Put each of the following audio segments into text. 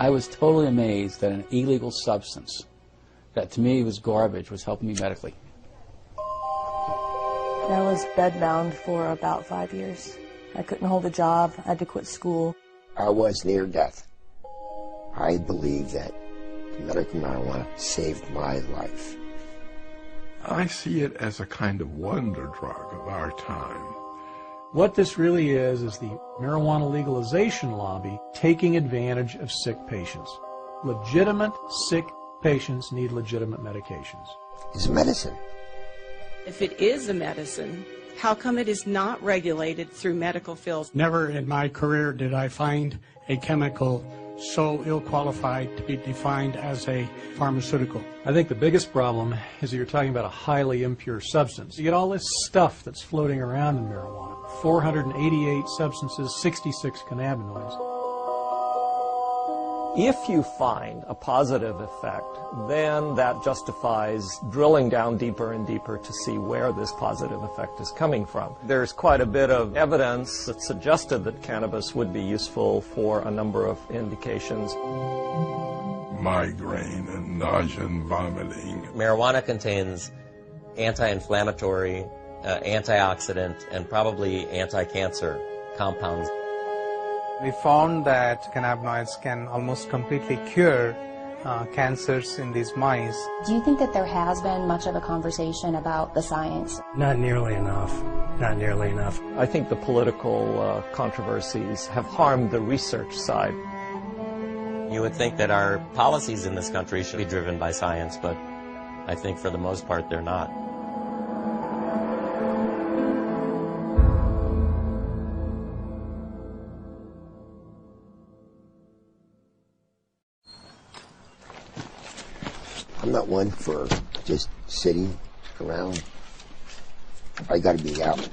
I was totally amazed that an illegal substance that to me was garbage was helping me medically. I was bedbound for about 5 years. I couldn't hold a job. I had to quit school. I was near death. I believe that medical marijuana saved my life. I see it as a kind of wonder drug of our time. What this really is the marijuana legalization lobby taking advantage of sick patients. Legitimate sick patients need legitimate medications. It's medicine. If it is a medicine, how come it is not regulated through medical fields? Never in my career did I find a chemical so ill-qualified to be defined as a pharmaceutical. I think the biggest problem is that you're talking about a highly impure substance. You get all this stuff that's floating around in marijuana. 488 substances, 66 cannabinoids. If you find a positive effect, then that justifies drilling down deeper and deeper to see where this positive effect is coming from. There's quite a bit of evidence that suggested that cannabis would be useful for a number of indications. Migraine and nausea and vomiting. Marijuana contains anti-inflammatory, antioxidant, and probably anti-cancer compounds. We found that cannabinoids can almost completely cure cancers in these mice. Do you think that there has been much of a conversation about the science? Not nearly enough. Not nearly enough. I think the political controversies have harmed the research side. You would think that our policies in this country should be driven by science, but I think for the most part they're not. I'm not one for just sitting around. I got to be out,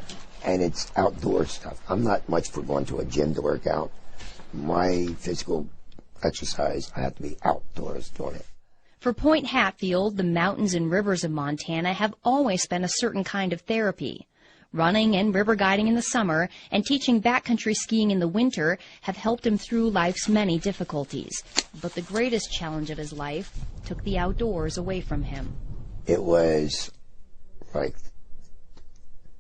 and it's outdoor stuff. I'm not much for going to a gym to work out. My physical exercise, I have to be outdoors doing it. For Point Hatfield, the mountains and rivers of Montana have always been a certain kind of therapy. Running and river guiding in the summer and teaching backcountry skiing in the winter have helped him through life's many difficulties. But the greatest challenge of his life took the outdoors away from him. It was like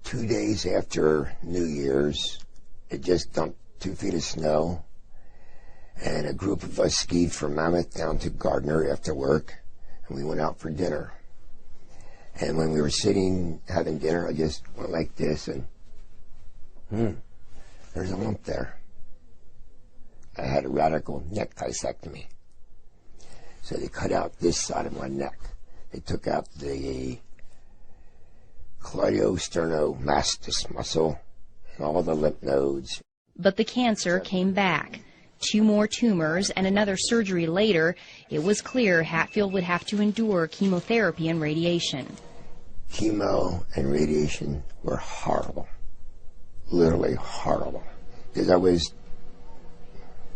2 days after New Year's. It just dumped 2 feet of snow, and a group of us skied from Mammoth down to Gardner after work, and we went out for dinner. And when we were sitting having dinner, I just went like this, and there's a lump there. I had a radical neck discectomy. So they cut out this side of my neck. They took out the cleidosterniomastus muscle and all the lymph nodes. But the cancer came back. 2 more tumors and another surgery later, it was clear Hatfield would have to endure chemotherapy and radiation. Chemo and radiation were horrible, literally horrible, because I was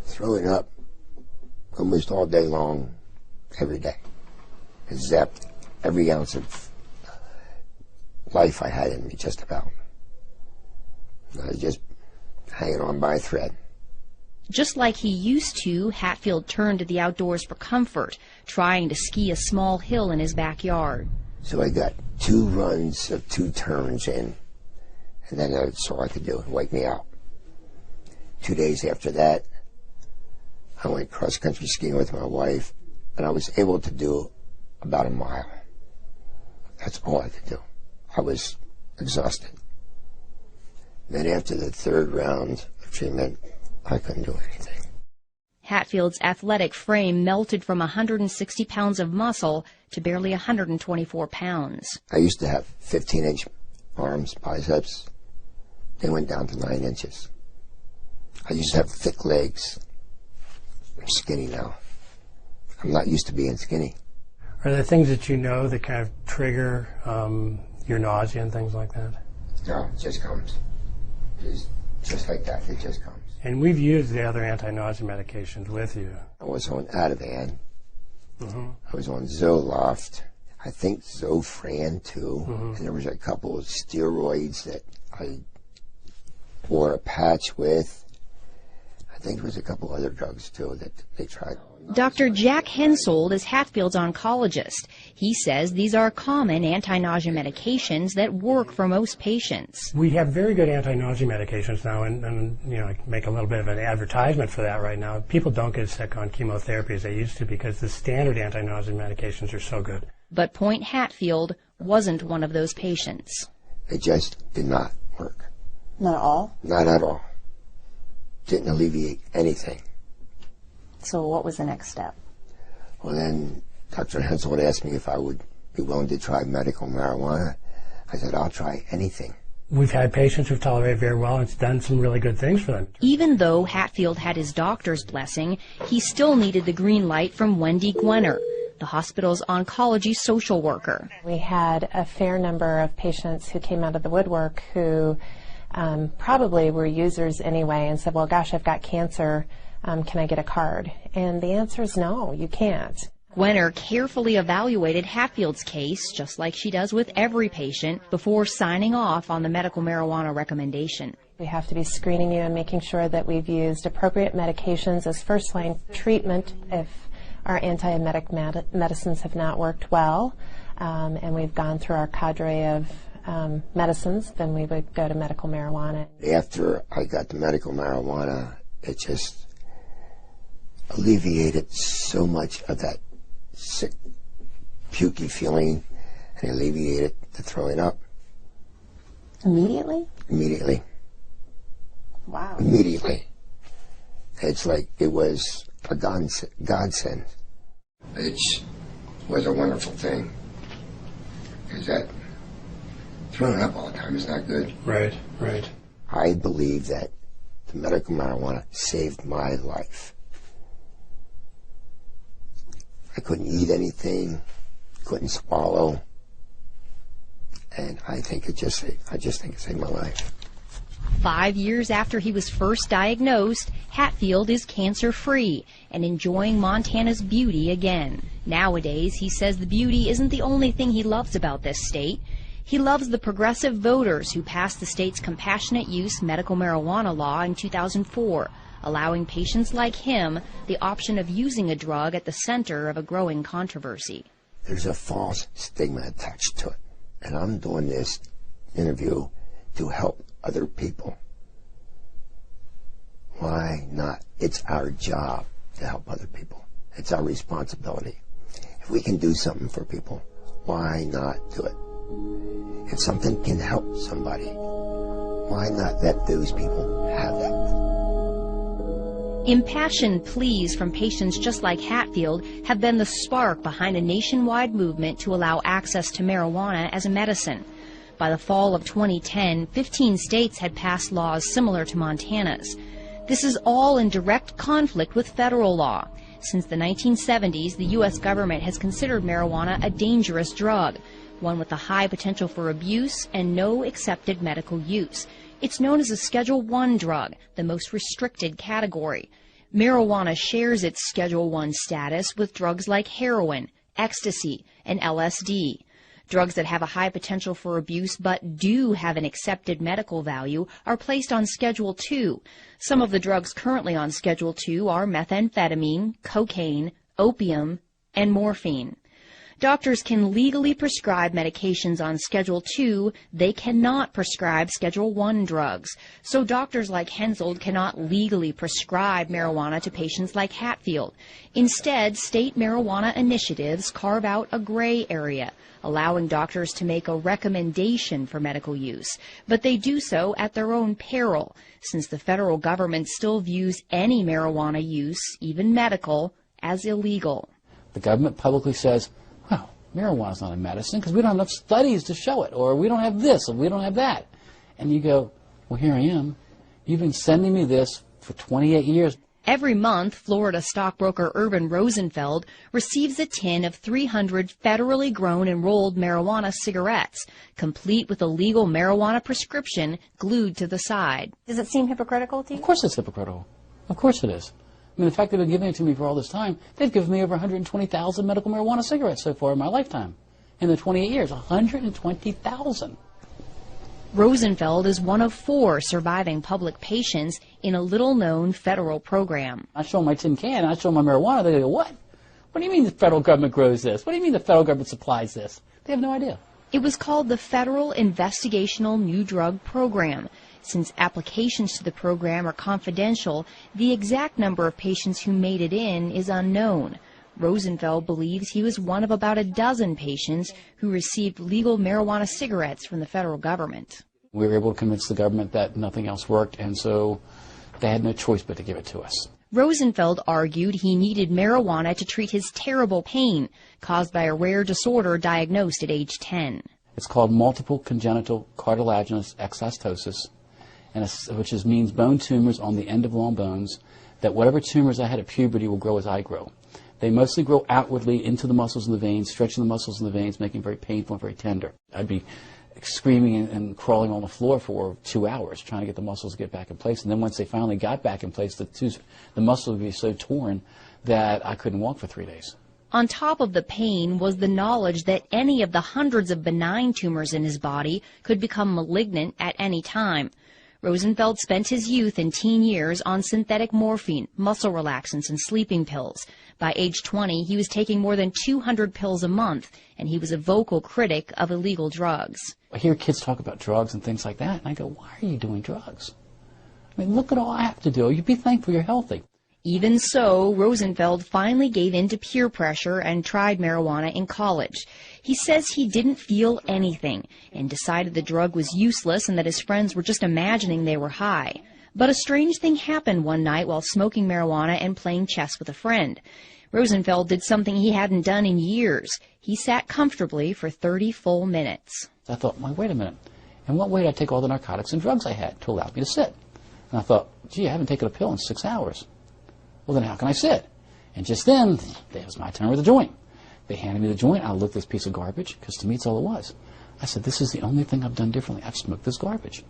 throwing up almost all day long, every day. It zapped every ounce of life I had in me, just about. I was just hanging on by a thread. Just like he used to, Hatfield turned to the outdoors for comfort, trying to ski a small hill in his backyard. So I got 2 runs of 2 turns in, and then that's all I could do, wake me out. 2 days after that, I went cross-country skiing with my wife, and I was able to do about a mile. That's all I could do. I was exhausted. Then after the 3rd round of treatment, I couldn't do anything. Hatfield's athletic frame melted from 160 pounds of muscle to barely 124 pounds. I used to have 15-inch arms, biceps. They went down to 9 inches. I used to have thick legs. I'm skinny now. I'm not used to being skinny. Are there things that you know that kind of trigger your nausea and things like that? No, it just comes. Just like that, it just comes. And we've used the other anti-nausea medications with you. I was on Ativan. I was on Zoloft. I think Zofran too. And there was a couple of steroids that I wore a patch with. think there was a couple other drugs, too, that they tried. Dr. Jack Hensold is Hatfield's oncologist. He says these are common anti-nausea medications that work for most patients. We have very good anti-nausea medications now, and you know, I make a little bit of an advertisement for that right now. People don't get sick on chemotherapy as they used to because the standard anti-nausea medications are so good. But Point Hatfield wasn't one of those patients. It just did not work. Not at all? Not at all. Didn't alleviate anything. So what was the next step? Well, then Dr. Hensold asked me if I would be willing to try medical marijuana. I said, I'll try anything. We've had patients who've tolerated very well, and it's done some really good things for them. Even though Hatfield had his doctor's blessing, he still needed the green light from Wendy Gwenner, the hospital's oncology social worker. We had a fair number of patients who came out of the woodwork who probably were users anyway and said, well, gosh, I've got cancer. Can I get a card? And the answer is no, you can't. Gwenner carefully evaluated Hatfield's case, just like she does with every patient, before signing off on the medical marijuana recommendation. We have to be screening you and making sure that we've used appropriate medications as first-line treatment if our antiemetic medicines have not worked well, and we've gone through our cadre of medicines, then we would go to medical marijuana. After I got the medical marijuana, it just alleviated so much of that sick, pukey feeling, and alleviated the throwing up. Immediately? Immediately. Wow. Immediately. It's like it was a godsend. It was a wonderful thing. Because that throwing up all the time is not good. Right, right. I believe that the medical marijuana saved my life. I couldn't eat anything, couldn't swallow, and I just think it saved my life. 5 years after he was first diagnosed, Hatfield is cancer-free and enjoying Montana's beauty again. Nowadays, he says the beauty isn't the only thing he loves about this state. He loves the progressive voters who passed the state's compassionate use medical marijuana law in 2004. Allowing patients like him the option of using a drug at the center of a growing controversy. There's a false stigma attached to it, and I'm doing this interview to help other people. Why not? It's our job to help other people. It's our responsibility. If we can do something for people, why not do it? If something can help somebody, why not let those people have that? Impassioned pleas from patients just like Hatfield have been the spark behind a nationwide movement to allow access to marijuana as a medicine. By the fall of 2010, 15 states had passed laws similar to Montana's. This is all in direct conflict with federal law. Since the 1970s, the U.S. government has considered marijuana a dangerous drug, one with a high potential for abuse and no accepted medical use. It's known as a Schedule I drug, the most restricted category. Marijuana shares its Schedule I status with drugs like heroin, ecstasy, and LSD. Drugs that have a high potential for abuse but do have an accepted medical value are placed on Schedule II. Some of the drugs currently on Schedule II are methamphetamine, cocaine, opium, and morphine. Doctors can legally prescribe medications on Schedule II. They cannot prescribe Schedule I drugs. So doctors like Hensold cannot legally prescribe marijuana to patients like Hatfield. Instead, state marijuana initiatives carve out a gray area, allowing doctors to make a recommendation for medical use. But they do so at their own peril, since the federal government still views any marijuana use, even medical, as illegal. The government publicly says, well, marijuana's not a medicine because we don't have enough studies to show it, or we don't have this, or we don't have that. And you go, well, here I am. You've been sending me this for 28 years. Every month, Florida stockbroker Irvin Rosenfeld receives a tin of 300 federally grown and rolled marijuana cigarettes, complete with a legal marijuana prescription glued to the side. Does it seem hypocritical to you? Of course it's hypocritical. Of course it is. I mean, the fact that they've been giving it to me for all this time, they've given me over 120,000 medical marijuana cigarettes so far in my lifetime. In the 28 years, 120,000. Rosenfeld is one of 4 surviving public patients in a little-known federal program. I show them my tin can, and I show them my marijuana, they go, what? What do you mean the federal government grows this? What do you mean the federal government supplies this? They have no idea. It was called the Federal Investigational New Drug Program. Since applications to the program are confidential, the exact number of patients who made it in is unknown. Rosenfeld believes he was one of about a dozen patients who received legal marijuana cigarettes from the federal government. We were able to convince the government that nothing else worked, and so they had no choice but to give it to us. Rosenfeld argued he needed marijuana to treat his terrible pain caused by a rare disorder diagnosed at age 10. It's called multiple congenital cartilaginous exostosis, which means bone tumors on the end of long bones, that whatever tumors I had at puberty will grow as I grow. They mostly grow outwardly into the muscles and the veins, stretching the muscles and the veins, making it very painful and very tender. I'd be screaming and crawling on the floor for 2 hours trying to get the muscles to get back in place. And then once they finally got back in place, the muscle would be so torn that I couldn't walk for 3 days. On top of the pain was the knowledge that any of the hundreds of benign tumors in his body could become malignant at any time. Rosenfeld spent his youth and teen years on synthetic morphine, muscle relaxants, and sleeping pills. By age 20, he was taking more than 200 pills a month, and he was a vocal critic of illegal drugs. I hear kids talk about drugs and things like that, and I go, why are you doing drugs? I mean, look at all I have to do. You'd be thankful you're healthy. Even so, Rosenfeld finally gave in to peer pressure and tried marijuana in college. He says he didn't feel anything and decided the drug was useless and that his friends were just imagining they were high. But a strange thing happened one night while smoking marijuana and playing chess with a friend. Rosenfeld did something he hadn't done in years. He sat comfortably for 30 full minutes. I thought, well, wait a minute. In what way did I take all the narcotics and drugs I had to allow me to sit? And I thought, gee, I haven't taken a pill in 6 hours. Well, then how can I sit? And just then, it was my turn with the joint. They handed me the joint. I looked at this piece of garbage, because to me it's all it was. I said, this is the only thing I've done differently. I've smoked this garbage.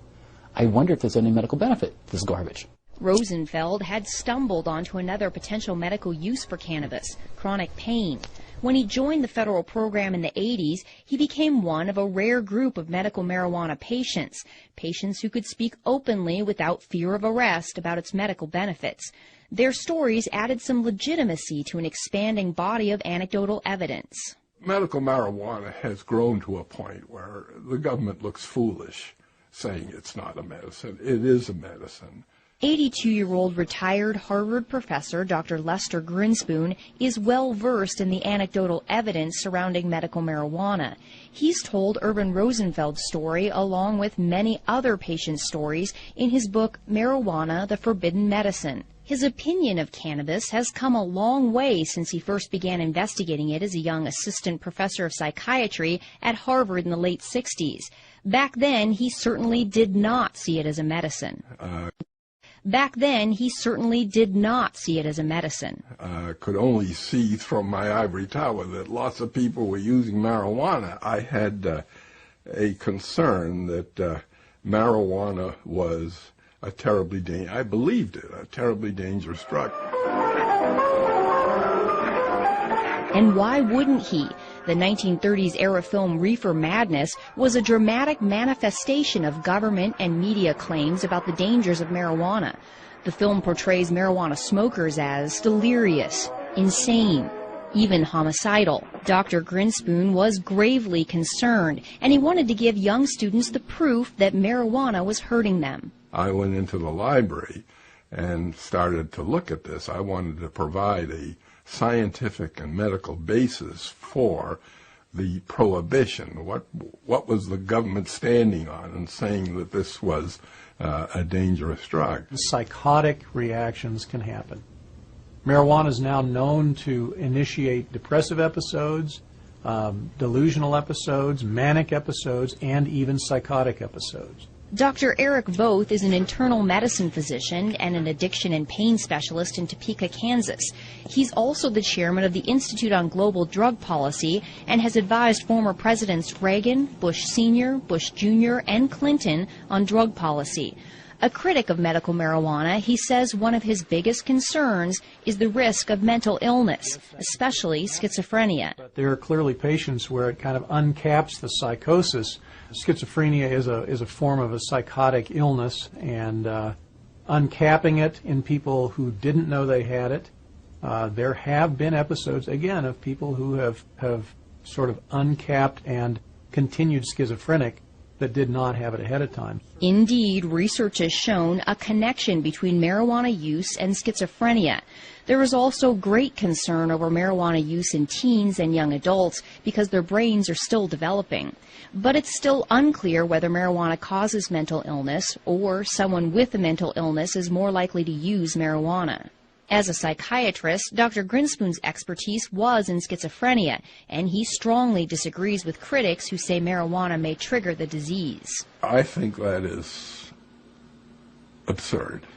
I wonder if there's any medical benefit to this garbage. Rosenfeld had stumbled onto another potential medical use for cannabis, chronic pain. When he joined the federal program in the 80s, he became one of a rare group of medical marijuana patients, patients who could speak openly without fear of arrest about its medical benefits. Their stories added some legitimacy to an expanding body of anecdotal evidence. Medical marijuana has grown to a point where the government looks foolish saying it's not a medicine. It is a medicine. 82-year-old retired Harvard professor Dr. Lester Grinspoon is well-versed in the anecdotal evidence surrounding medical marijuana. He's told Urban Rosenfeld's story along with many other patients' stories in his book Marijuana, the Forbidden Medicine. His opinion of cannabis has come a long way since he first began investigating it as a young assistant professor of psychiatry at Harvard in the late 60s. Back then, he certainly did not see it as a medicine. Could only see from my ivory tower that lots of people were using marijuana. I had a concern that marijuana was a terribly dangerous drug. And why wouldn't he? The 1930s era film Reefer Madness was a dramatic manifestation of government and media claims about the dangers of marijuana. The film portrays marijuana smokers as delirious, insane, even homicidal. Dr. Grinspoon was gravely concerned, and he wanted to give young students the proof that marijuana was hurting them. I went into the library and started to look at this. I wanted to provide a scientific and medical basis for the prohibition. What was the government standing on and saying that this was a dangerous drug? Psychotic reactions can happen. Marijuana is now known to initiate depressive episodes, delusional episodes, manic episodes, and even psychotic episodes. Dr. Eric Voth is an internal medicine physician and an addiction and pain specialist in Topeka, Kansas. He's also the chairman of the Institute on Global Drug Policy and has advised former presidents Reagan, Bush Sr., Bush Jr., and Clinton on drug policy. A critic of medical marijuana, he says one of his biggest concerns is the risk of mental illness, especially schizophrenia. There are clearly patients where it kind of uncaps the psychosis. Schizophrenia is a form of a psychotic illness, and uncapping it in people who didn't know they had it. There have been episodes, again, of people who have sort of uncapped and continued schizophrenic that did not have it ahead of time. Indeed, research has shown a connection between marijuana use and schizophrenia. There is also great concern over marijuana use in teens and young adults because their brains are still developing. But it's still unclear whether marijuana causes mental illness or someone with a mental illness is more likely to use marijuana. As a psychiatrist, Dr. Grinspoon's expertise was in schizophrenia, and he strongly disagrees with critics who say marijuana may trigger the disease. I think that is absurd.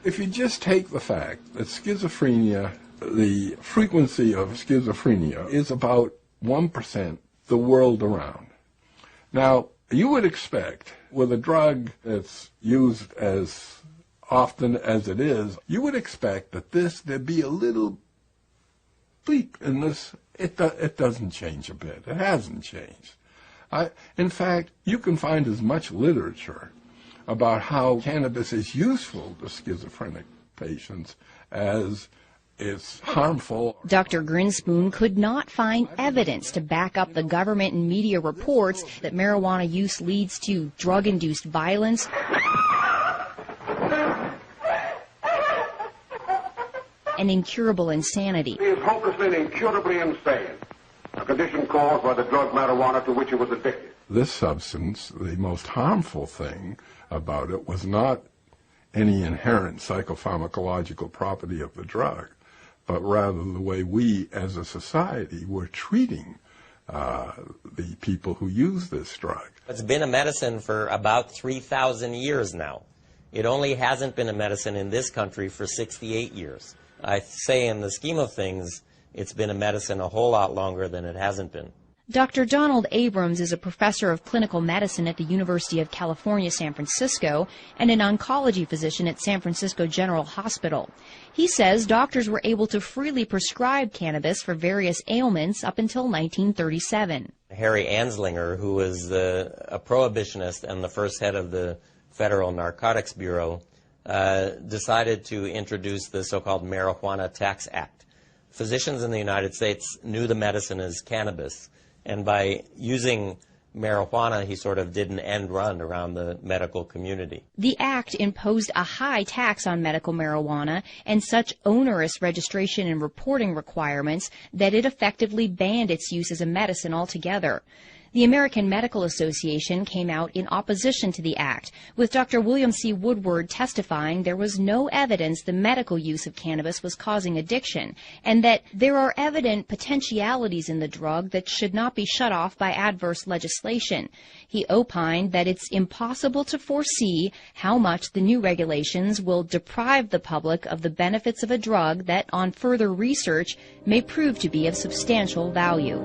If you just take the fact that schizophrenia, the frequency of schizophrenia is about 1% the world around. Now, you would expect with a drug that's used as often as it is, you would expect that there'd be a little bleep in this. It doesn't change a bit. It hasn't changed. In fact, you can find as much literature about how cannabis is useful to schizophrenic patients as it's harmful. Dr. Grinspoon could not find evidence to back up the government and media reports that marijuana use leads to drug-induced violence, and incurable insanity. He is hopelessly and incurably insane, a condition caused by the drug marijuana to which he was addicted. This substance, the most harmful thing about it was not any inherent psychopharmacological property of the drug, but rather the way we as a society were treating the people who use this drug. It's been a medicine for about 3,000 years now. It only hasn't been a medicine in this country for 68 years. I say in the scheme of things, it's been a medicine a whole lot longer than it hasn't been. Dr. Donald Abrams is a professor of clinical medicine at the University of California, San Francisco, and an oncology physician at San Francisco General Hospital. He says doctors were able to freely prescribe cannabis for various ailments up until 1937. Harry Anslinger, who was a prohibitionist and the first head of the Federal Narcotics Bureau, decided to introduce the so-called Marijuana Tax Act. Physicians in the United States knew the medicine as cannabis, and by using marijuana, he sort of did an end run around the medical community. The act imposed a high tax on medical marijuana and such onerous registration and reporting requirements that it effectively banned its use as a medicine altogether. The American Medical Association came out in opposition to the act, with Dr. William C. Woodward testifying there was no evidence the medical use of cannabis was causing addiction, and that there are evident potentialities in the drug that should not be shut off by adverse legislation. He opined that it's impossible to foresee how much the new regulations will deprive the public of the benefits of a drug that, on further research, may prove to be of substantial value.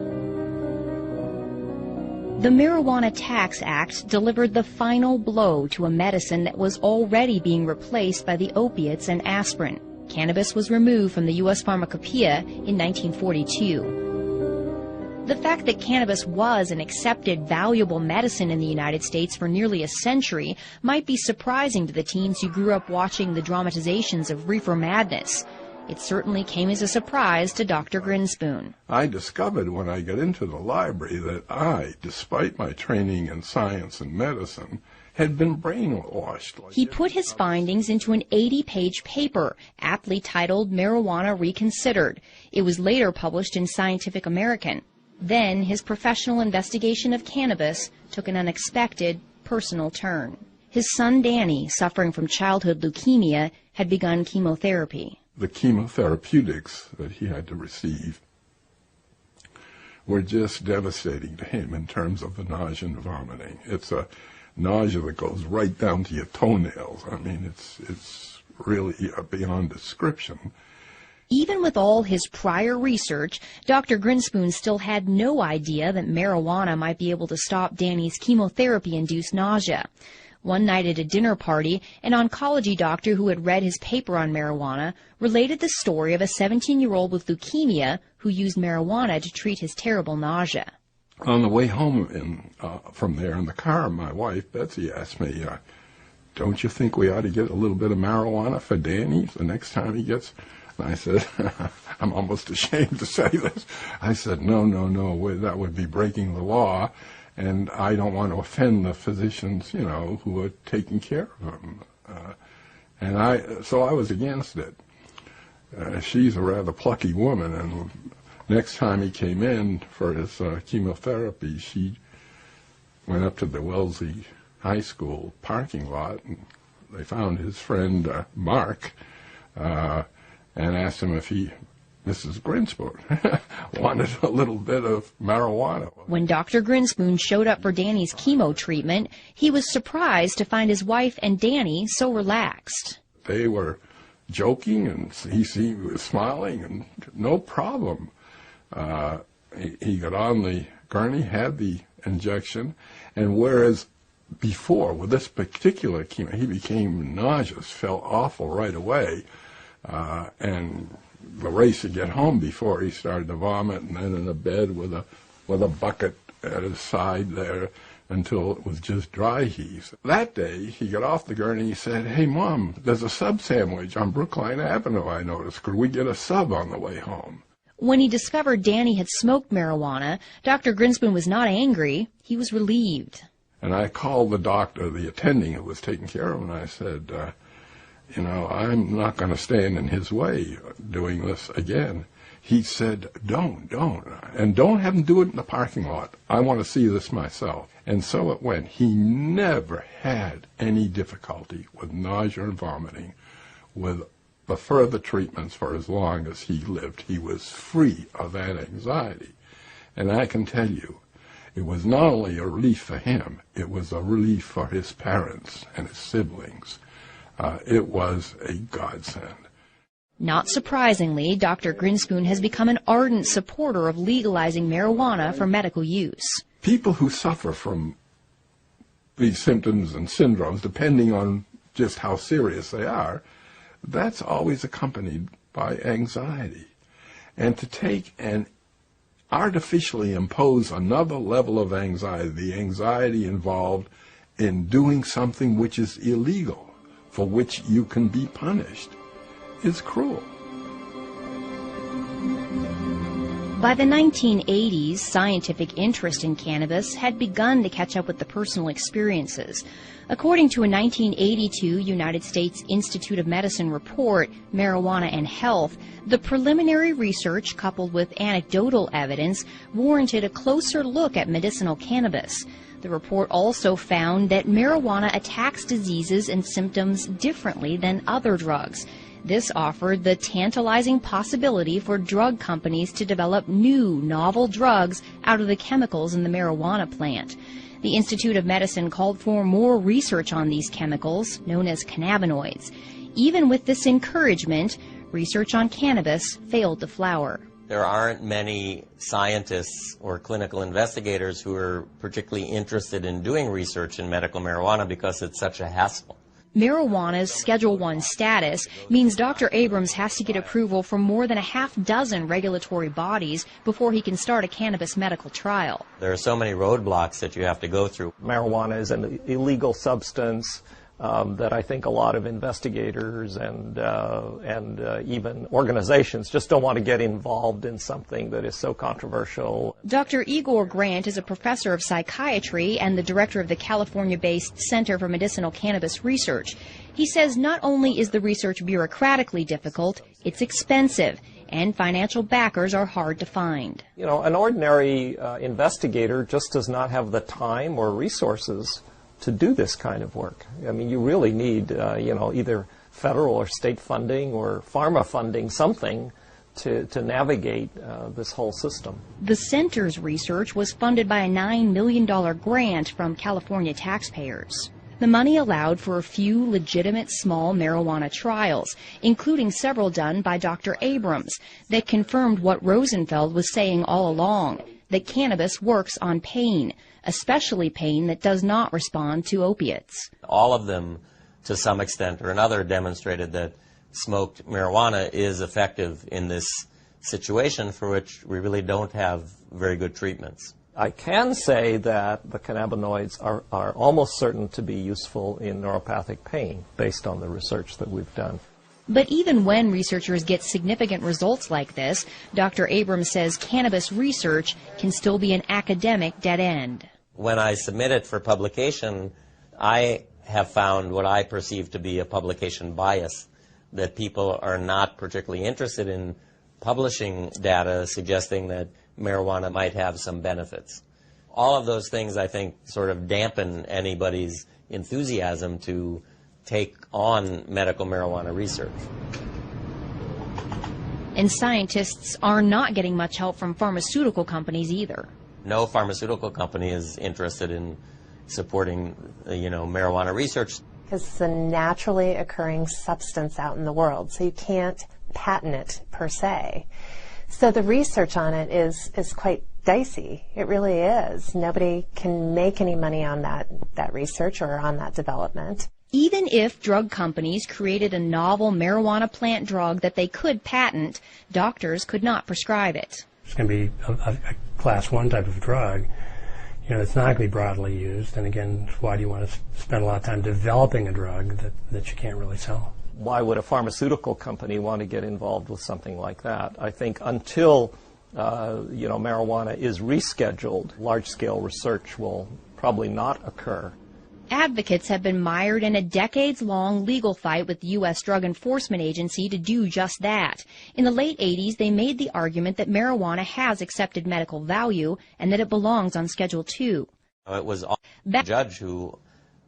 The Marijuana Tax Act delivered the final blow to a medicine that was already being replaced by the opiates and aspirin. Cannabis was removed from the U.S. Pharmacopoeia in 1942. The fact that cannabis was an accepted, valuable medicine in the United States for nearly a century might be surprising to the teens who grew up watching the dramatizations of reefer madness. It certainly came as a surprise to Dr. Grinspoon. I discovered when I got into the library that I, despite my training in science and medicine, had been brainwashed. He put his findings into an 80-page paper, aptly titled Marijuana Reconsidered. It was later published in Scientific American. Then his professional investigation of cannabis took an unexpected, personal turn. His son Danny, suffering from childhood leukemia, had begun chemotherapy. The chemotherapeutics that he had to receive were just devastating to him in terms of the nausea and vomiting. It's a nausea that goes right down to your toenails. I mean, it's really beyond description. Even with all his prior research, Dr. Grinspoon still had no idea that marijuana might be able to stop Danny's chemotherapy-induced nausea. One night at a dinner party, an oncology doctor who had read his paper on marijuana related the story of a 17-year-old with leukemia who used marijuana to treat his terrible nausea. On the way home from there in the car, my wife, Betsy, asked me, don't you think we ought to get a little bit of marijuana for Danny the next time he gets... And I said, I'm almost ashamed to say this. I said, no, that would be breaking the law, and I don't want to offend the physicians, who are taking care of him. So I was against it. She's a rather plucky woman, and next time he came in for his chemotherapy, she went up to the Wellesley High School parking lot, and they found his friend Mark, and asked him if Mrs. Grinspoon, wanted a little bit of marijuana. When Dr. Grinspoon showed up for Danny's chemo treatment, he was surprised to find his wife and Danny so relaxed. They were joking, and he was smiling, and no problem. He got on the gurney, had the injection, and whereas before, with this particular chemo, he became nauseous, felt awful right away, and the race to get home before he started to vomit, and then in a bed with a bucket at his side there until it was just dry heaves. That day, he got off the gurney, he said, "Hey, Mom, there's a sub sandwich on Brookline Avenue, I noticed. Could we get a sub on the way home?" When he discovered Danny had smoked marijuana, Dr. Grinspoon was not angry. He was relieved. And I called the doctor, the attending who was taking care of him, and I said, I'm not going to stand in his way doing this again. He said, don't. And don't have him do it in the parking lot. I want to see this myself. And so it went. He never had any difficulty with nausea and vomiting. With the further treatments for as long as he lived, he was free of that anxiety. And I can tell you, it was not only a relief for him, it was a relief for his parents and his siblings. It was a godsend. Not surprisingly, Dr. Grinspoon has become an ardent supporter of legalizing marijuana for medical use. People who suffer from these symptoms and syndromes, depending on just how serious they are, that's always accompanied by anxiety. And to take and artificially impose another level of anxiety, the anxiety involved in doing something which is illegal, for which you can be punished, is cruel. By the 1980s, scientific interest in cannabis had begun to catch up with the personal experiences. According to a 1982 United States Institute of Medicine report, Marijuana and Health, the preliminary research coupled with anecdotal evidence warranted a closer look at medicinal cannabis. The report also found that marijuana attacks diseases and symptoms differently than other drugs. This offered the tantalizing possibility for drug companies to develop new, novel drugs out of the chemicals in the marijuana plant. The Institute of Medicine called for more research on these chemicals, known as cannabinoids. Even with this encouragement, research on cannabis failed to flower. There aren't many scientists or clinical investigators who are particularly interested in doing research in medical marijuana because it's such a hassle. Marijuana's Schedule I status means Dr. Abrams has to get approval from more than a half dozen regulatory bodies before he can start a cannabis medical trial. There are so many roadblocks that you have to go through. Marijuana is an illegal substance that I think a lot of investigators and even organizations just don't want to get involved in something that is so controversial. Dr. Igor Grant is a professor of psychiatry and the director of the California-based Center for Medicinal Cannabis Research. He says not only is the research bureaucratically difficult, it's expensive, and financial backers are hard to find. You know, an ordinary investigator just does not have the time or resources to do this kind of work. I mean, you really need, either federal or state funding or pharma funding, something to navigate this whole system. The center's research was funded by a $9 million grant from California taxpayers. The money allowed for a few legitimate small marijuana trials, including several done by Dr. Abrams, that confirmed what Rosenfeld was saying all along. that cannabis works on pain, especially pain that does not respond to opiates. All of them, to some extent or another, demonstrated that smoked marijuana is effective in this situation for which we really don't have very good treatments. I can say that the cannabinoids are almost certain to be useful in neuropathic pain based on the research that we've done. But even when researchers get significant results like this, Dr. Abrams says cannabis research can still be an academic dead end. When I submit it for publication, I have found what I perceive to be a publication bias, that people are not particularly interested in publishing data suggesting that marijuana might have some benefits. All of those things, I think, sort of dampen anybody's enthusiasm to take on medical marijuana research. And scientists are not getting much help from pharmaceutical companies either. No pharmaceutical company is interested in supporting, marijuana research. Because it's a naturally occurring substance out in the world, so you can't patent it per se. So the research on it is quite dicey. It really is. Nobody can make any money on that research or on that development. Even if drug companies created a novel marijuana plant drug that they could patent, doctors could not prescribe it. It's going to be a class 1 type of drug. It's not going to be broadly used. And again, why do you want to spend a lot of time developing a drug that you can't really sell? Why would a pharmaceutical company want to get involved with something like that? I think until marijuana is rescheduled, large-scale research will probably not occur. Advocates have been mired in a decades-long legal fight with the U.S. Drug Enforcement Agency to do just that. In the late 80s, they made the argument that marijuana has accepted medical value and that it belongs on Schedule II. It was the judge who,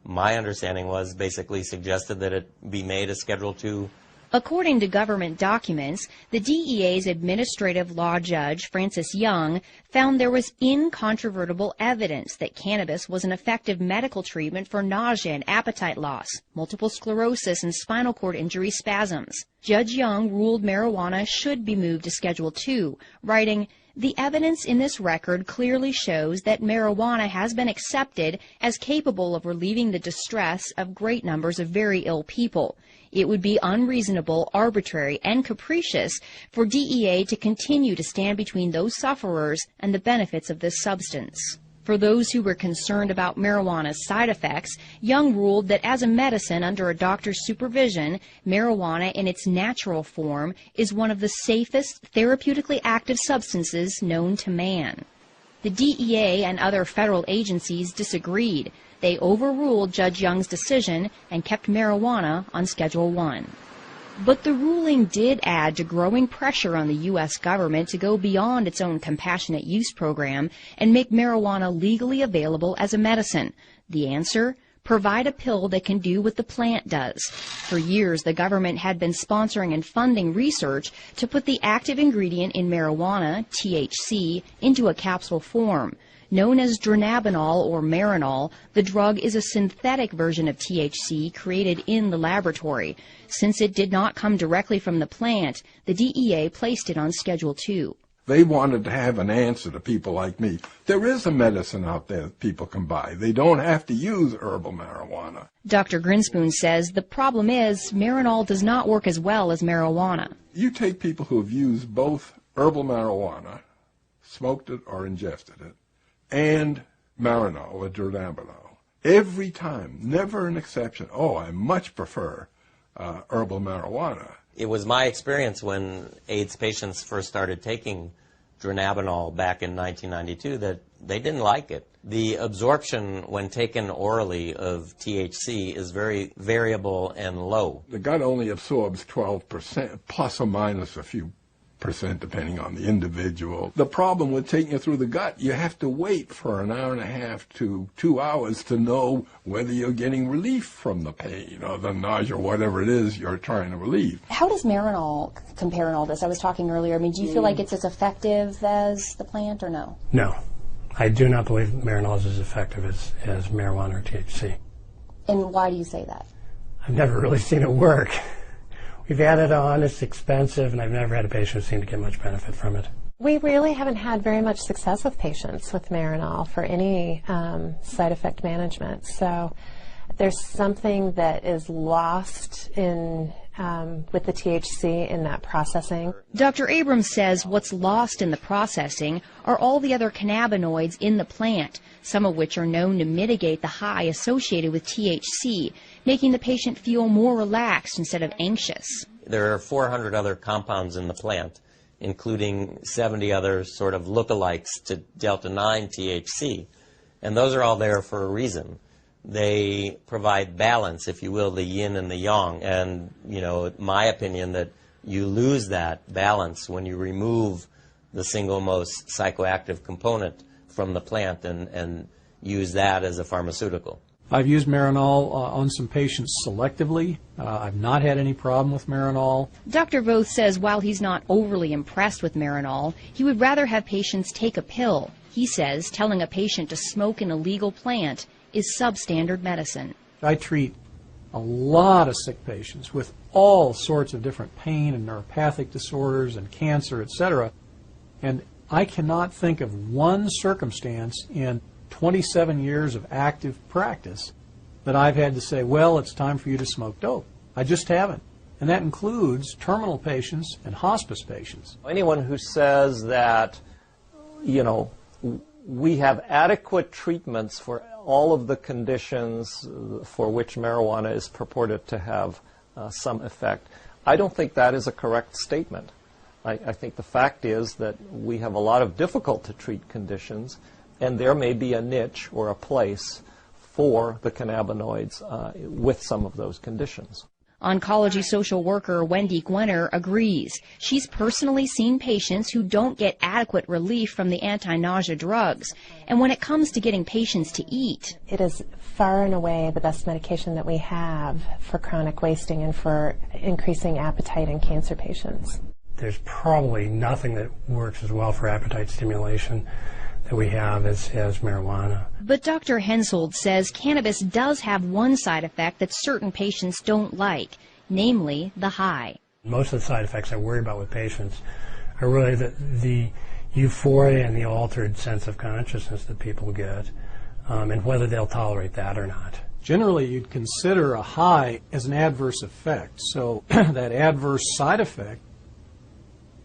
my understanding was, basically suggested that it be made a Schedule II. According to government documents, the DEA's administrative law judge, Francis Young, found there was incontrovertible evidence that cannabis was an effective medical treatment for nausea and appetite loss, multiple sclerosis, and spinal cord injury spasms. Judge Young ruled marijuana should be moved to Schedule II, writing, "The evidence in this record clearly shows that marijuana has been accepted as capable of relieving the distress of great numbers of very ill people. It would be unreasonable, arbitrary, and capricious for DEA to continue to stand between those sufferers and the benefits of this substance." For those who were concerned about marijuana's side effects, Young ruled that as a medicine under a doctor's supervision, marijuana in its natural form is one of the safest therapeutically active substances known to man. The DEA and other federal agencies disagreed. They overruled Judge Young's decision and kept marijuana on Schedule I. But the ruling did add to growing pressure on the U.S. government to go beyond its own compassionate use program and make marijuana legally available as a medicine. The answer? Provide a pill that can do what the plant does. For years, the government had been sponsoring and funding research to put the active ingredient in marijuana, THC, into a capsule form. Known as dronabinol or Marinol, the drug is a synthetic version of THC created in the laboratory. Since it did not come directly from the plant, the DEA placed it on Schedule II. They wanted to have an answer to people like me. There is a medicine out there that people can buy. They don't have to use herbal marijuana. Dr. Grinspoon says the problem is Marinol does not work as well as marijuana. You take people who have used both herbal marijuana, smoked it or ingested it, and Marinol or dronabinol. Every time, never an exception. Oh, I much prefer herbal marijuana. It was my experience when AIDS patients first started taking dronabinol back in 1992 that they didn't like it. The absorption when taken orally of THC is very variable and low. The gut only absorbs 12%, plus or minus a few percent depending on the individual. The problem with taking it through the gut, you have to wait for an hour and a half to 2 hours to know whether you're getting relief from the pain or the nausea or whatever it is you're trying to relieve. How does Marinol compare in all this? I was talking earlier. I mean, do you feel like it's as effective as the plant or no? No. I do not believe Marinol is as effective as marijuana or THC. And why do you say that? I've never really seen it work. We've had it on, it's expensive, and I've never had a patient who seemed to get much benefit from it. We really haven't had very much success with patients with Marinol for any side effect management. So there's something that is lost in with the THC in that processing. Dr. Abrams says what's lost in the processing are all the other cannabinoids in the plant, some of which are known to mitigate the high associated with THC, making the patient feel more relaxed instead of anxious. There are 400 other compounds in the plant, including 70 other sort of lookalikes to delta-9 THC, and those are all there for a reason. They provide balance, if you will, the yin and the yang, and, you know, my opinion that you lose that balance when you remove the single most psychoactive component from the plant and use that as a pharmaceutical. I've used Marinol on some patients selectively. I've not had any problem with Marinol. Dr. Voth says while he's not overly impressed with Marinol, he would rather have patients take a pill. He says telling a patient to smoke an illegal plant is substandard medicine. I treat a lot of sick patients with all sorts of different pain and neuropathic disorders and cancer, etc. And I cannot think of one circumstance in 27 years of active practice that I've had to say, well, it's time for you to smoke dope. I just haven't. And that includes terminal patients and hospice patients. Anyone who says that, you know, we have adequate treatments for all of the conditions for which marijuana is purported to have some effect, I don't think that is a correct statement. I think the fact is that we have a lot of difficult to treat conditions, and there may be a niche or a place for the cannabinoids with some of those conditions. Oncology social worker Wendy Gwenner agrees. She's personally seen patients who don't get adequate relief from the anti-nausea drugs. And when it comes to getting patients to eat, it is far and away the best medication that we have for chronic wasting and for increasing appetite in cancer patients. There's probably nothing that works as well for appetite stimulation that we have as marijuana. But Dr. Hensoldt says cannabis does have one side effect that certain patients don't like, namely the high. Most of the side effects I worry about with patients are really the euphoria and the altered sense of consciousness that people get, and whether they'll tolerate that or not. Generally, you'd consider a high as an adverse effect. So that adverse side effect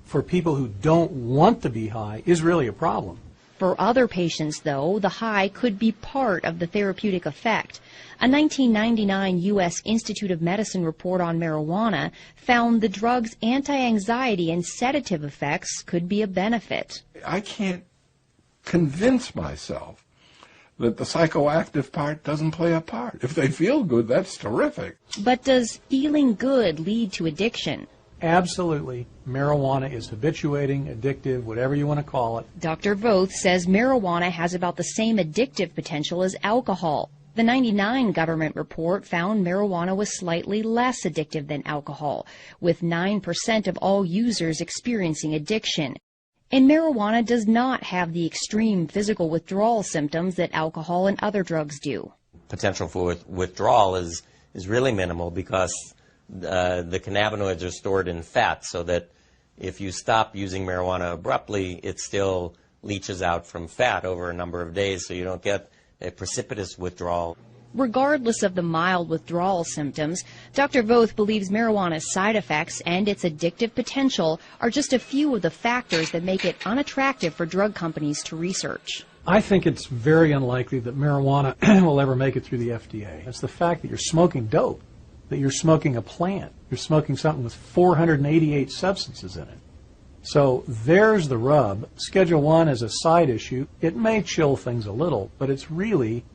for people who don't want to be high is really a problem. For other patients, though, the high could be part of the therapeutic effect. A 1999 U.S. Institute of Medicine report on marijuana found the drug's anti-anxiety and sedative effects could be a benefit. I can't convince myself that the psychoactive part doesn't play a part. If they feel good, that's terrific. But does feeling good lead to addiction? Absolutely. Marijuana is habituating, addictive, whatever you want to call it. Dr. Voth says marijuana has about the same addictive potential as alcohol. The 1999 government report found marijuana was slightly less addictive than alcohol, with 9% of all users experiencing addiction. And marijuana does not have the extreme physical withdrawal symptoms that alcohol and other drugs do. Potential for withdrawal is really minimal because the cannabinoids are stored in fat, so that if you stop using marijuana abruptly, it still leaches out from fat over a number of days, so you don't get a precipitous withdrawal. Regardless of the mild withdrawal symptoms, Dr. Voth believes marijuana's side effects and its addictive potential are just a few of the factors that make it unattractive for drug companies to research. I think it's very unlikely that marijuana will ever make it through the FDA. It's the fact that you're smoking dope, that you're smoking a plant. You're smoking something with 488 substances in it. So there's the rub. Schedule I is a side issue. It may chill things a little, but it's really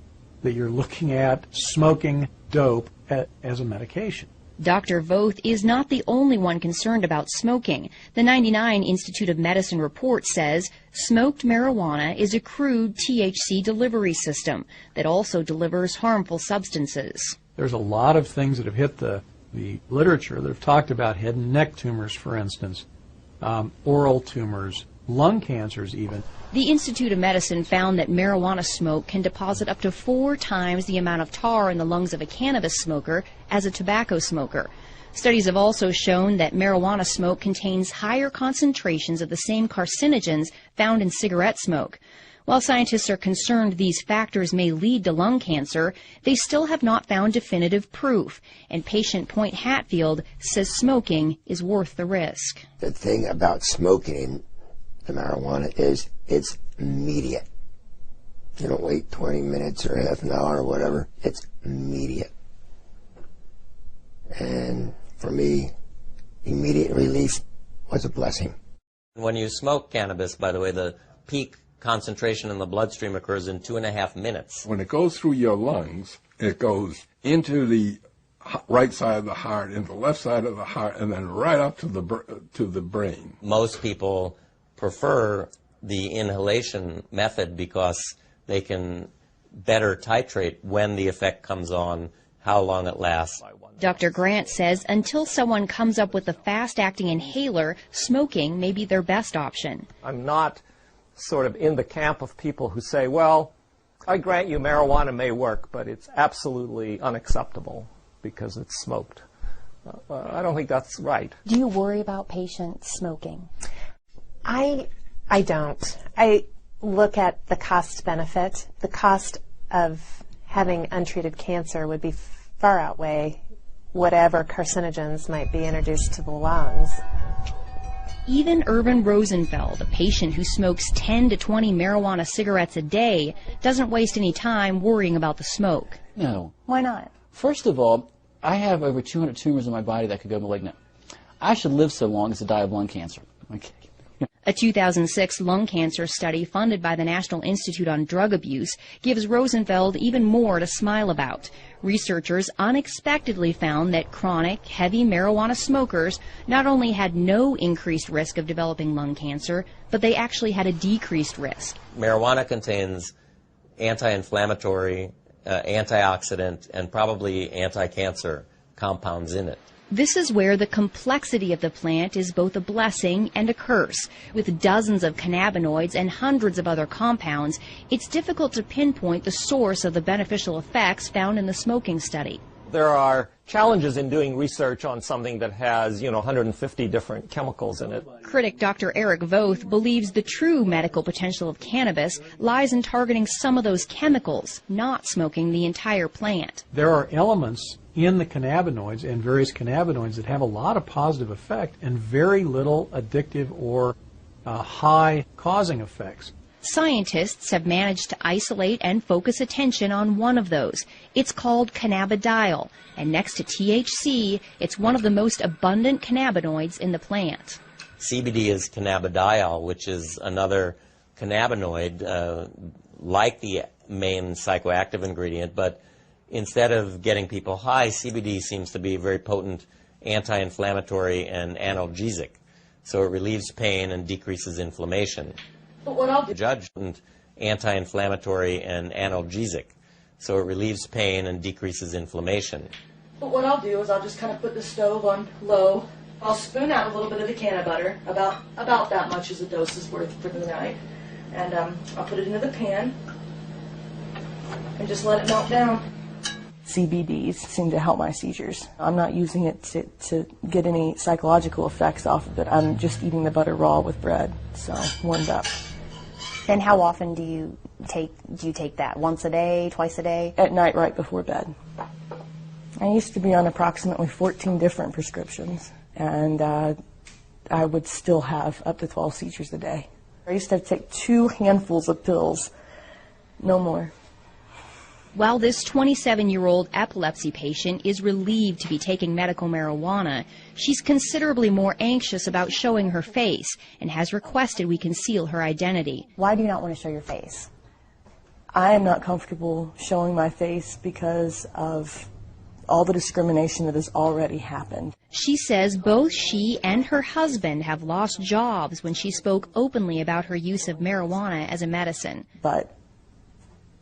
that you're looking at smoking dope as a medication. Dr. Voth is not the only one concerned about smoking. The 1999 Institute of Medicine report says smoked marijuana is a crude THC delivery system that also delivers harmful substances. There's a lot of things that have hit the literature that have talked about head and neck tumors, for instance, oral tumors, lung cancers even. The Institute of Medicine found that marijuana smoke can deposit up to 4 times the amount of tar in the lungs of a cannabis smoker as a tobacco smoker. Studies have also shown that marijuana smoke contains higher concentrations of the same carcinogens found in cigarette smoke. While scientists are concerned these factors may lead to lung cancer, they still have not found definitive proof, and patient Point Hatfield says smoking is worth the risk. The thing about smoking the marijuana is it's immediate. You don't wait 20 minutes or half an hour or whatever. It's immediate. And for me, immediate relief was a blessing. When you smoke cannabis, by the way, the peak concentration in the bloodstream occurs in 2.5 minutes. When it goes through your lungs, it goes into the right side of the heart, into the left side of the heart, and then right up to the brain. Most people prefer the inhalation method because they can better titrate when the effect comes on, how long it lasts. Dr. Grant says until someone comes up with a fast-acting inhaler, smoking may be their best option. I'm not sort of in the camp of people who say, well, I grant you marijuana may work, but it's absolutely unacceptable because it's smoked. I don't think that's right. Do you worry about patients smoking? I don't. I look at the cost benefit. The cost of having untreated cancer would be far outweigh whatever carcinogens might be introduced to the lungs. Even Irvin Rosenfeld, a patient who smokes 10 to 20 marijuana cigarettes a day, doesn't waste any time worrying about the smoke. No. Why not? First of all, I have over 200 tumors in my body that could go malignant. I should live so long as to die of lung cancer. Okay. A 2006 lung cancer study funded by the National Institute on Drug Abuse gives Rosenfeld even more to smile about. Researchers unexpectedly found that chronic, heavy marijuana smokers not only had no increased risk of developing lung cancer, but they actually had a decreased risk. Marijuana contains anti-inflammatory, antioxidant, and probably anti-cancer compounds in it. This is where the complexity of the plant is both a blessing and a curse. With dozens of cannabinoids and hundreds of other compounds, it's difficult to pinpoint the source of the beneficial effects found in the smoking study. There are challenges in doing research on something that has, 150 different chemicals in it. Critic Dr. Eric Voth believes the true medical potential of cannabis lies in targeting some of those chemicals, not smoking the entire plant. There are elements in the cannabinoids and various cannabinoids that have a lot of positive effect and very little addictive or high causing effects. Scientists have managed to isolate and focus attention on one of those. It's called cannabidiol, and next to THC, it's one of the most abundant cannabinoids in the plant. CBD is cannabidiol, which is another cannabinoid like the main psychoactive ingredient, but instead of getting people high, CBD seems to be a very potent anti-inflammatory and analgesic. So it relieves pain and decreases inflammation. But what I'll do... Anti-inflammatory and analgesic. So it relieves pain and decreases inflammation. But what I'll do is I'll just kind of put the stove on low. I'll spoon out a little bit of the canna butter, about that much as a dose is worth for the night. And I'll put it into the pan and just let it melt down. CBDs seem to help my seizures. I'm not using it to get any psychological effects off of it. I'm just eating the butter raw with bread, so warmed up. And how often do you take that? Once a day, twice a day? At night, right before bed. I used to be on approximately 14 different prescriptions, and I would still have up to 12 seizures a day. I used to take 2 handfuls of pills, no more. While this 27-year-old epilepsy patient is relieved to be taking medical marijuana, she's considerably more anxious about showing her face and has requested we conceal her identity. Why do you not want to show your face? I am not comfortable showing my face because of all the discrimination that has already happened. She says both she and her husband have lost jobs when she spoke openly about her use of marijuana as a medicine. But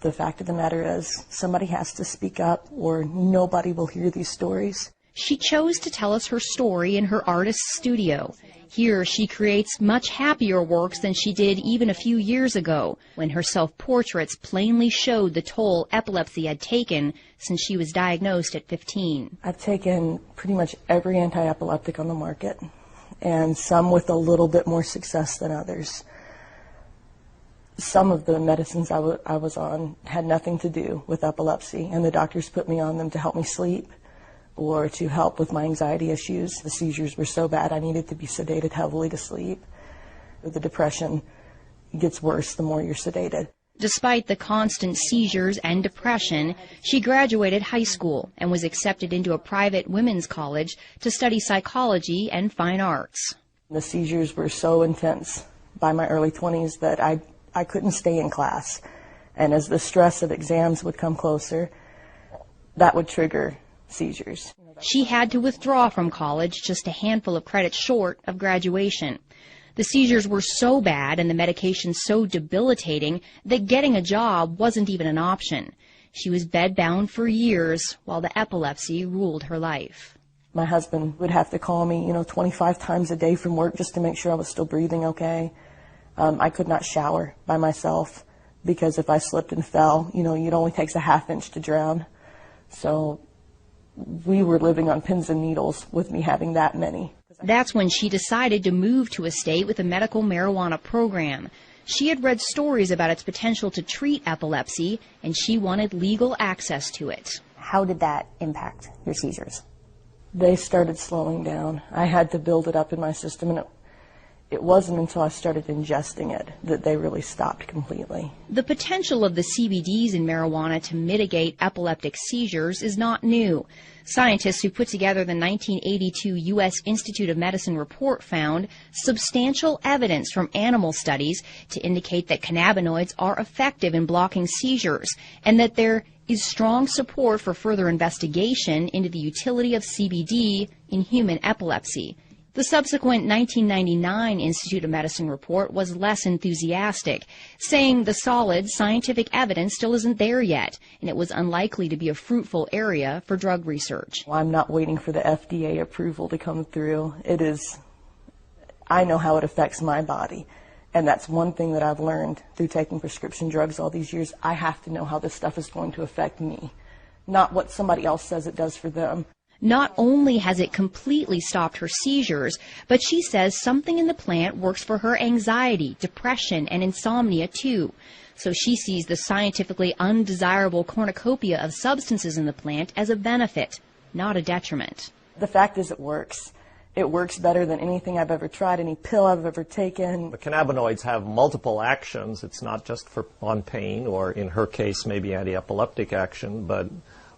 the fact of the matter is, somebody has to speak up or nobody will hear these stories. She chose to tell us her story in her artist's studio. Here, she creates much happier works than she did even a few years ago, when her self-portraits plainly showed the toll epilepsy had taken since she was diagnosed at 15. I've taken pretty much every anti-epileptic on the market, and some with a little bit more success than others. Some of the medicines I was on had nothing to do with epilepsy, and the doctors put me on them to help me sleep or to help with my anxiety issues. The seizures were so bad I needed to be sedated heavily to sleep. The depression gets worse the more you're sedated. Despite the constant seizures and depression, she graduated high school and was accepted into a private women's college to study psychology and fine arts. The seizures were so intense by my early 20s that I couldn't stay in class. And as the stress of exams would come closer, that would trigger seizures. She had to withdraw from college just a handful of credits short of graduation. The seizures were so bad and the medication so debilitating that getting a job wasn't even an option. She was bedbound for years while the epilepsy ruled her life. My husband would have to call me, 25 times a day from work just to make sure I was still breathing okay. I could not shower by myself because if I slipped and fell, it only takes a half inch to drown. So we were living on pins and needles with me having that many. That's when she decided to move to a state with a medical marijuana program. She had read stories about its potential to treat epilepsy, and she wanted legal access to it. How did that impact your seizures? They started slowing down. I had to build it up in my system, and it wasn't until I started ingesting it that they really stopped completely. The potential of the CBDs in marijuana to mitigate epileptic seizures is not new. Scientists who put together the 1982 U.S. Institute of Medicine report found substantial evidence from animal studies to indicate that cannabinoids are effective in blocking seizures and that there is strong support for further investigation into the utility of CBD in human epilepsy. The subsequent 1999 Institute of Medicine report was less enthusiastic, saying the solid scientific evidence still isn't there yet, and it was unlikely to be a fruitful area for drug research. I'm not waiting for the FDA approval to come through. I know how it affects my body, and that's one thing that I've learned through taking prescription drugs all these years. I have to know how this stuff is going to affect me, not what somebody else says it does for them. Not only has it completely stopped her seizures, but she says something in the plant works for her anxiety, depression, and insomnia too. So she sees the scientifically undesirable cornucopia of substances in the plant as a benefit, not a detriment. The fact is it works. It works better than anything I've ever tried, any pill I've ever taken. The cannabinoids have multiple actions. It's not just on pain, or in her case, maybe anti-epileptic action, but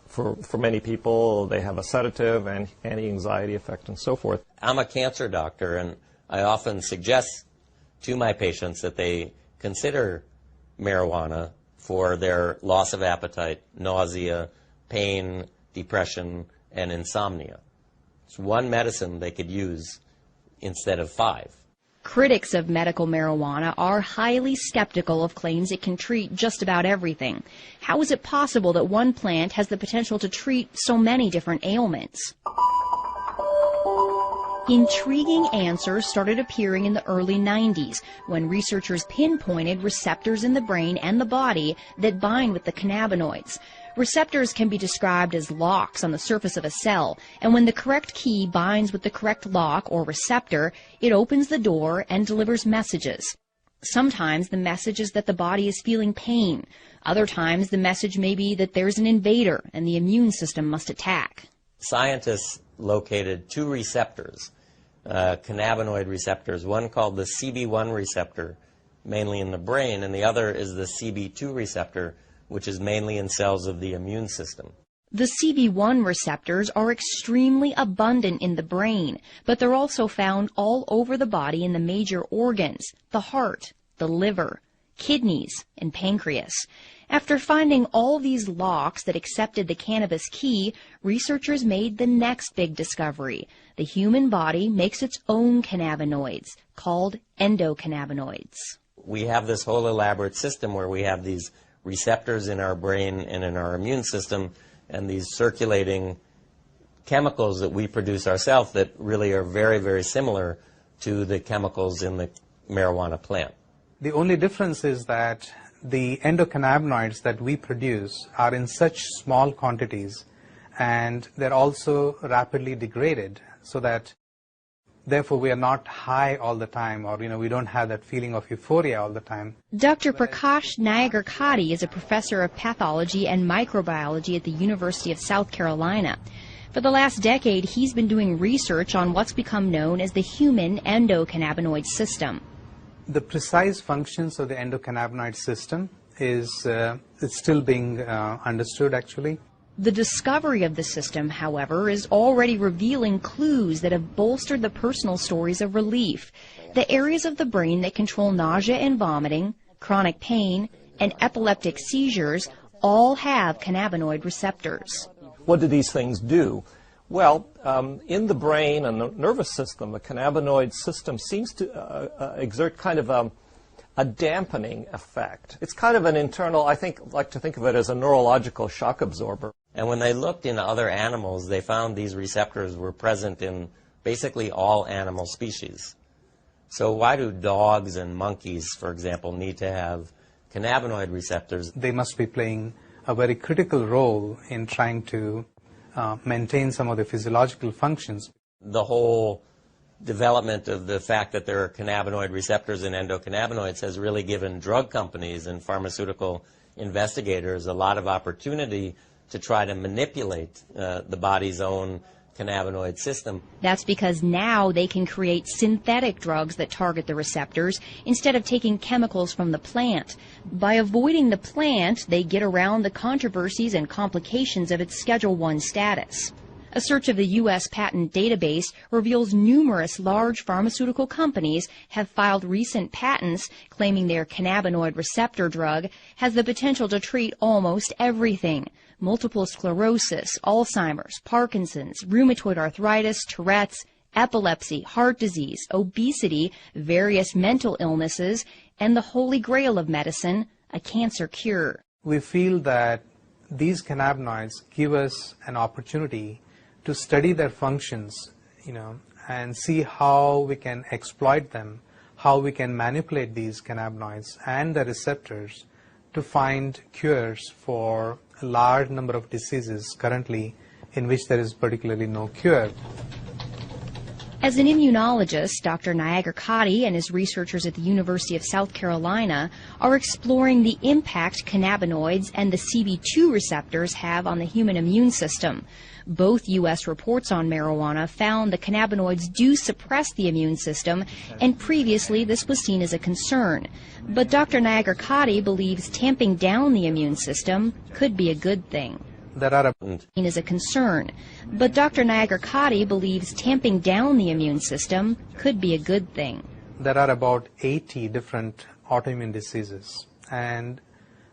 for many people, they have a sedative and anti-anxiety effect and so forth. I'm a cancer doctor, and I often suggest to my patients that they consider marijuana for their loss of appetite, nausea, pain, depression, and insomnia. It's one medicine they could use instead of 5. Critics of medical marijuana are highly skeptical of claims it can treat just about everything. How is it possible that one plant has the potential to treat so many different ailments? Intriguing answers started appearing in the early 90s when researchers pinpointed receptors in the brain and the body that bind with the cannabinoids. Receptors can be described as locks on the surface of a cell, and when the correct key binds with the correct lock or receptor, it opens the door and delivers messages. Sometimes the message is that the body is feeling pain. Other times the message may be that there's an invader and the immune system must attack. Scientists located 2 receptors, cannabinoid receptors, one called the CB1 receptor, mainly in the brain, and the other is the CB2 receptor, which is mainly in cells of the immune system. The CB1 receptors are extremely abundant in the brain, but they're also found all over the body in the major organs, the heart, the liver, kidneys, and pancreas. After finding all these locks that accepted the cannabis key, researchers made the next big discovery. The human body makes its own cannabinoids, called endocannabinoids. We have this whole elaborate system where we have these receptors in our brain and in our immune system, and these circulating chemicals that we produce ourselves that really are very, very similar to the chemicals in the marijuana plant. The only difference is that the endocannabinoids that we produce are in such small quantities, and they're also rapidly degraded, so that therefore we are not high all the time, or we don't have that feeling of euphoria all the time. Dr. Prakash Nayagarkatti is a professor of pathology and microbiology at the University of South Carolina. For the last decade, he's been doing research on what's become known as the human endocannabinoid system. The precise functions of the endocannabinoid system is still being understood, actually. The discovery of the system, however, is already revealing clues that have bolstered the personal stories of relief. The areas of the brain that control nausea and vomiting, chronic pain, and epileptic seizures all have cannabinoid receptors. What do these things do? Well, in the brain and the nervous system, the cannabinoid system seems to exert kind of a dampening effect. It's kind of an internal, I like to think of it as a neurological shock absorber. And when they looked in other animals, they found these receptors were present in basically all animal species. So why do dogs and monkeys, for example, need to have cannabinoid receptors? They must be playing a very critical role in trying to maintain some of the physiological functions. The whole development of the fact that there are cannabinoid receptors in endocannabinoids has really given drug companies and pharmaceutical investigators a lot of opportunity to try to manipulate the body's own cannabinoid system. That's because now they can create synthetic drugs that target the receptors instead of taking chemicals from the plant. By avoiding the plant, they get around the controversies and complications of its Schedule I status. A search of the U.S. patent database reveals numerous large pharmaceutical companies have filed recent patents claiming their cannabinoid receptor drug has the potential to treat almost everything: multiple sclerosis, Alzheimer's, Parkinson's, rheumatoid arthritis, Tourette's, epilepsy, heart disease, obesity, various mental illnesses, and the holy grail of medicine, a cancer cure. We feel that these cannabinoids give us an opportunity to study their functions, and see how we can exploit them, how we can manipulate these cannabinoids and the receptors to find cures for a large number of diseases currently in which there is particularly no cure. As an immunologist, Dr. Nayagarkatti and his researchers at the University of South Carolina are exploring the impact cannabinoids and the CB2 receptors have on the human immune system. Both U.S. reports on marijuana found the cannabinoids do suppress the immune system, and previously this was seen as a concern. But Dr. Nayagarkatti believes tamping down the immune system could be a good thing. Is a concern, but Dr. Nayagarkatti believes tamping down the immune system could be a good thing. There are about 80 different autoimmune diseases, and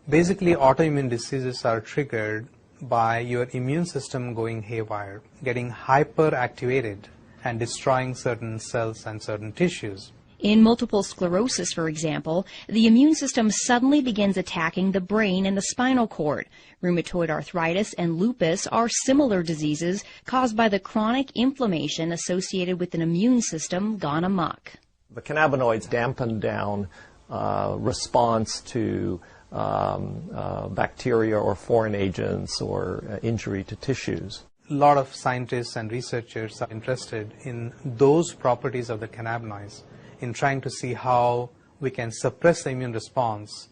basically autoimmune diseases are triggered by your immune system going haywire, getting hyperactivated and destroying certain cells and certain tissues. In multiple sclerosis, for example, the immune system suddenly begins attacking the brain and the spinal cord. Rheumatoid arthritis and lupus are similar diseases caused by the chronic inflammation associated with an immune system gone amok. The cannabinoids dampen down response to bacteria or foreign agents or injury to tissues. A lot of scientists and researchers are interested in those properties of the cannabinoids, in trying to see how we can suppress the immune response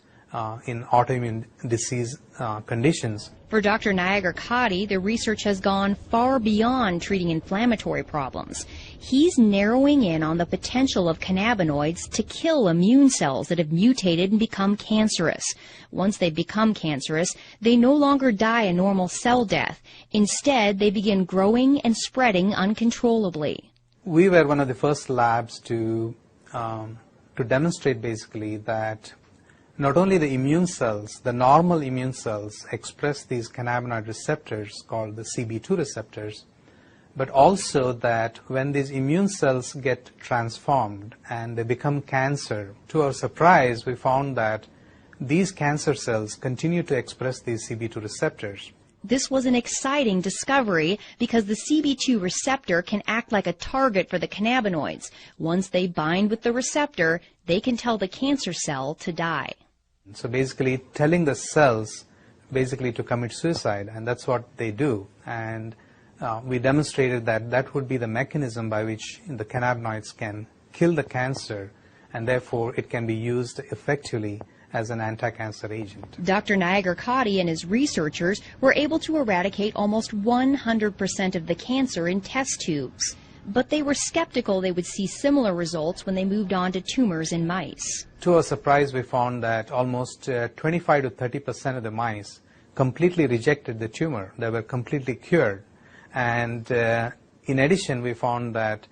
in autoimmune disease conditions. For Dr. Nayagarkatti, the research has gone far beyond treating inflammatory problems. He's narrowing in on the potential of cannabinoids to kill immune cells that have mutated and become cancerous. Once they become cancerous, they no longer die a normal cell death. Instead, they begin growing and spreading uncontrollably. We were one of the first labs to demonstrate basically that not only the immune cells, the normal immune cells express these cannabinoid receptors called the CB2 receptors, but also that when these immune cells get transformed and they become cancer, to our surprise, we found that these cancer cells continue to express these CB2 receptors. This was an exciting discovery because the CB2 receptor can act like a target for the cannabinoids. Once they bind with the receptor, they can tell the cancer cell to die. So basically telling the cells basically to commit suicide, and that's what they do. And we demonstrated that that would be the mechanism by which the cannabinoids can kill the cancer, and therefore it can be used effectively as an anti-cancer agent. Dr. Nagar-Katti and his researchers were able to eradicate almost 100% of the cancer in test tubes. But they were skeptical they would see similar results when they moved on to tumors in mice. To our surprise, we found that almost 25 to 30% of the mice completely rejected the tumor. They were completely cured. And in addition, we found that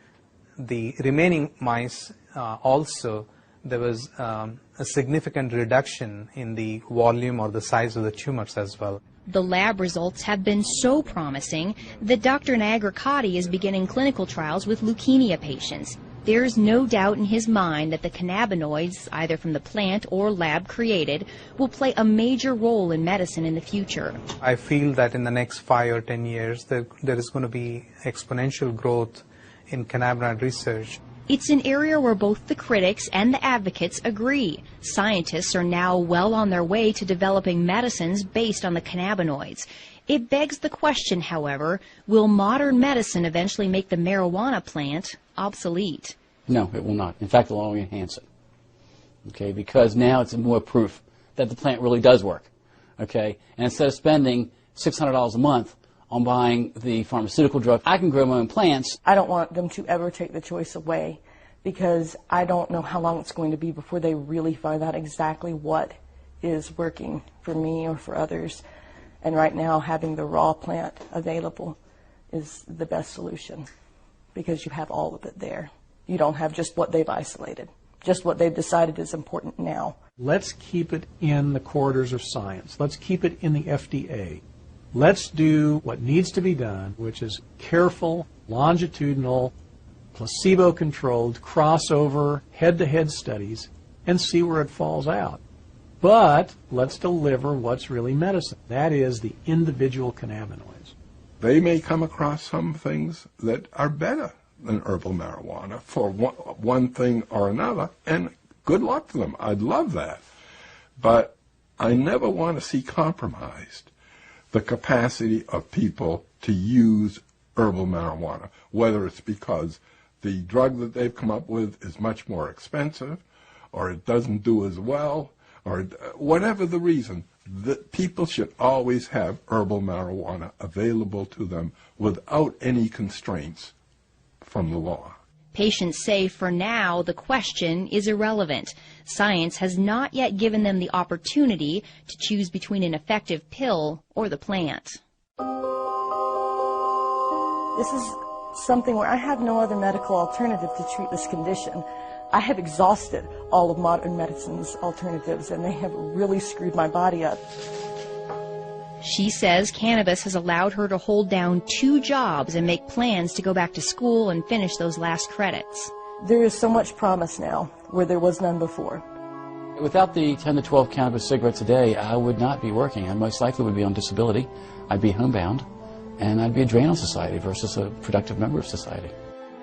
the remaining mice also, there was a significant reduction in the volume or the size of the tumors as well. The lab results have been so promising that Dr. Nagar-Katti is beginning clinical trials with leukemia patients. There's no doubt in his mind that the cannabinoids, either from the plant or lab created, will play a major role in medicine in the future. I feel that in the next 5 or 10 years, there is going to be exponential growth in cannabinoid research. It's an area where both the critics and the advocates agree. Scientists are now well on their way to developing medicines based on the cannabinoids. It begs the question, however, will modern medicine eventually make the marijuana plant obsolete? No, it will not. In fact, it will only enhance it. Okay, because now it's more proof that the plant really does work. Okay, and instead of spending $600 a month on buying the pharmaceutical drug, I can grow my own plants. I don't want them to ever take the choice away because I don't know how long it's going to be before they really find out exactly what is working for me or for others. And right now, having the raw plant available is the best solution because you have all of it there. You don't have just what they've isolated, just what they've decided is important now. Let's keep it in the corridors of science. Let's keep it in the FDA. Let's do what needs to be done, which is careful, longitudinal, placebo-controlled, crossover, head-to-head studies, and see where it falls out. But let's deliver what's really medicine. That is the individual cannabinoids. They may come across some things that are better than herbal marijuana for one thing or another, and good luck to them. I'd love that. But I never want to see compromised the capacity of people to use herbal marijuana, whether it's because the drug that they've come up with is much more expensive, or it doesn't do as well, or whatever the reason. That people should always have herbal marijuana available to them without any constraints from the law. Patients say for now the question is irrelevant. Science has not yet given them the opportunity to choose between an effective pill or the plant. This is something where I have no other medical alternative to treat this condition. I have exhausted all of modern medicine's alternatives, and they have really screwed my body up. She says cannabis has allowed her to hold down 2 jobs and make plans to go back to school and finish those last credits. There is so much promise now where there was none before. Without the 10 to 12 cannabis cigarettes a day, I would not be working. I most likely would be on disability. I'd be homebound, and I'd be a drain on society versus a productive member of society.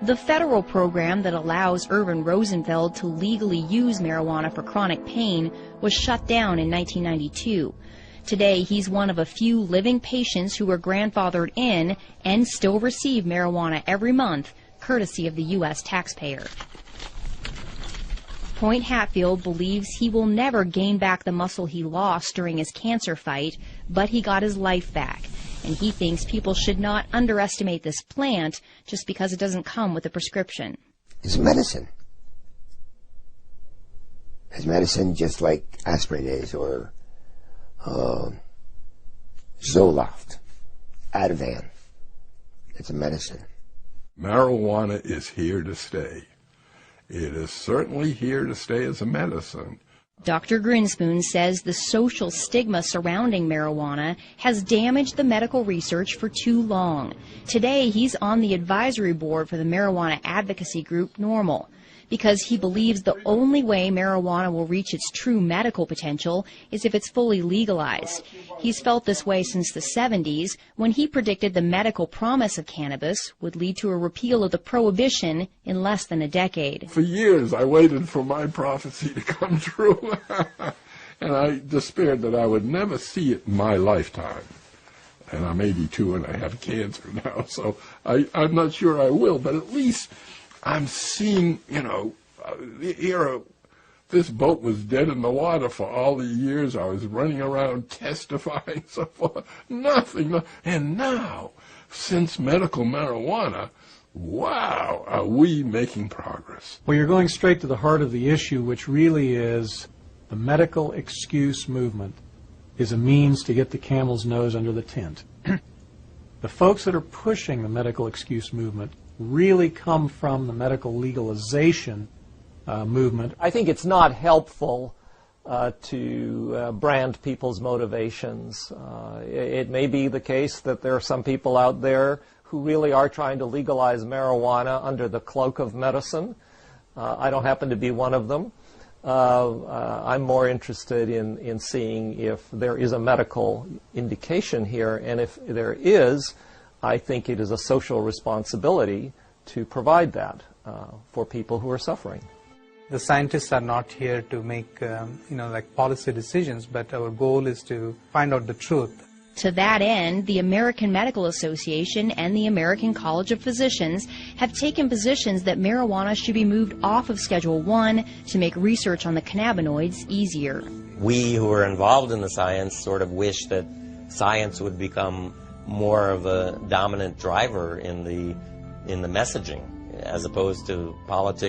The federal program that allows Irvin Rosenfeld to legally use marijuana for chronic pain was shut down in 1992. Today, he's one of a few living patients who were grandfathered in and still receive marijuana every month, courtesy of the U.S. taxpayer. Point Hatfield believes he will never gain back the muscle he lost during his cancer fight, but he got his life back. And he thinks people should not underestimate this plant just because it doesn't come with a prescription. It's medicine. It's medicine just like aspirin is, or Zoloft, Ativan. It's a medicine. Marijuana is here to stay. It is certainly here to stay as a medicine. Dr. Grinspoon says the social stigma surrounding marijuana has damaged the medical research for too long. Today, he's on the advisory board for the marijuana advocacy group NORML. because he believes the only way marijuana will reach its true medical potential is if it's fully legalized. He's felt this way since the 70s, when he predicted the medical promise of cannabis would lead to a repeal of the prohibition in less than a decade. For years, I waited for my prophecy to come true, and I despaired that I would never see it in my lifetime. And I'm 82 and I have cancer now, so I'm not sure I will, but at least I'm seeing, this boat was dead in the water for all the years I was running around testifying, so forth. Nothing. And now, since medical marijuana, wow, are we making progress. Well, you're going straight to the heart of the issue, which really is the medical excuse movement is a means to get the camel's nose under the tent. The folks that are pushing the medical excuse movement really come from the medical legalization movement. I think it's not helpful to brand people's motivations. It may be the case that there are some people out there who really are trying to legalize marijuana under the cloak of medicine. I don't happen to be one of them. I'm more interested in seeing if there is a medical indication here, and if there is, I think it is a social responsibility to provide that for people who are suffering. The scientists are not here to make, policy decisions, but our goal is to find out the truth. To that end, the American Medical Association and the American College of Physicians have taken positions that marijuana should be moved off of Schedule I to make research on the cannabinoids easier. We who are involved in the science sort of wish that science would become more of a dominant driver in the messaging, as opposed to politics.